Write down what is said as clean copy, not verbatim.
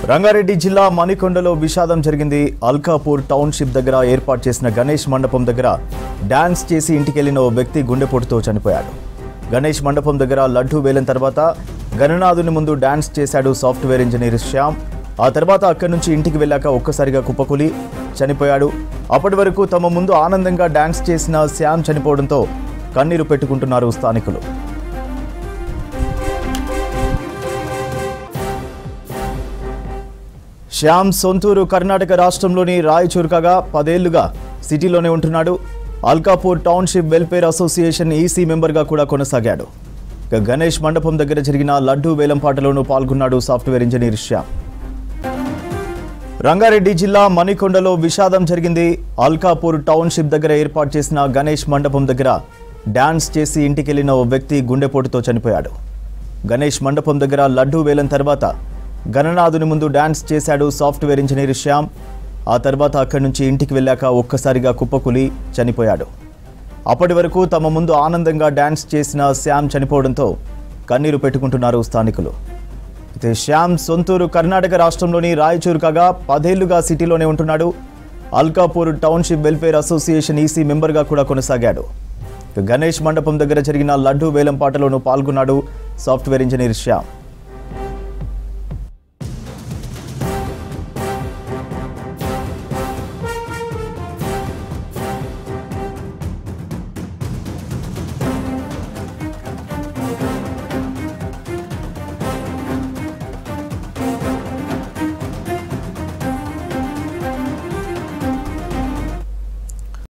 రంగారెడ్డి జిల్లా మణికొండలో విషాదం జరిగింది. అల్కాపూర్ టౌన్షిప్ దగ్గర ఏర్పాటు చేసిన గణేష్ మండపం దగ్గర డాన్స్ చేసి ఇంటికెళ్లిన ఓ వ్యక్తి గుండెపోటుతో చనిపోయాడు. గణేష్ మండపం దగ్గర లడ్డూ వేలం తర్వాత గణనాథుని ముందు డాన్స్ చేశాడు సాఫ్ట్వేర్ ఇంజనీర్ శ్యామ్. ఆ తర్వాత అక్కడి నుంచి ఇంటికి వెళ్ళాక ఒక్కసారిగా కుప్పకూలి చనిపోయాడు. అప్పటి వరకు తమ ముందు ఆనందంగా డాన్స్ చేసిన శ్యామ్ చనిపోవడంతో కన్నీరు పెట్టుకుంటున్నారు స్థానికులు. శ్యామ్ సొంతూరు కర్ణాటక రాష్ట్రంలోని రాయచూరు కాగా 10 ఏళ్లుగా సిటీలోనే ఉంటున్నాడు. Alkapur township welfare association EC మెంబర్గా కూడా కొనసాగాడు. గణేష్ మండపం దగ్గర జరిగిన లడ్డూ వేలంపాటలోనూ పాల్గొన్నాడు సాఫ్ట్వేర్ ఇంజనీర్ శ్యామ్. రంగారెడ్డి జిల్లా మణికొండలో విషాదం జరిగింది. అల్కాపూర్ టౌన్షిప్ దగ్గర ఏర్పాటు చేసిన గణేష్ మండపం దగ్గర డాన్స్ చేసి ఇంటికెళ్లిన ఓ వ్యక్తి గుండెపోటుతో చనిపోయాడు. గణేష్ మండపం దగ్గర లడ్డూ వేలం తర్వాత గణనాథుని ముందు డాన్స్ చేశాడు సాఫ్ట్వేర్ ఇంజనీర్ శ్యామ్. ఆ తర్వాత అక్కడి నుంచి ఇంటికి వెళ్ళాక ఒక్కసారిగా కుప్పకూలి చనిపోయాడు. అప్పటి వరకు తమ ముందు ఆనందంగా డాన్స్ చేసిన శ్యామ్ చనిపోవడంతో కన్నీరు పెట్టుకుంటున్నారు స్థానికులు. అయితే శ్యామ్ సొంతూరు కర్ణాటక రాష్ట్రంలోని రాయచూరు కాగా 10 ఏళ్లుగా సిటీలోనే ఉంటున్నాడు. Alkapur township welfare association EC మెంబర్గా కూడా కొనసాగాడు. గణేష్ మండపం దగ్గర జరిగిన లడ్డూ వేలం పాటలోనూ పాల్గొన్నాడు సాఫ్ట్వేర్ ఇంజనీర్ శ్యామ్.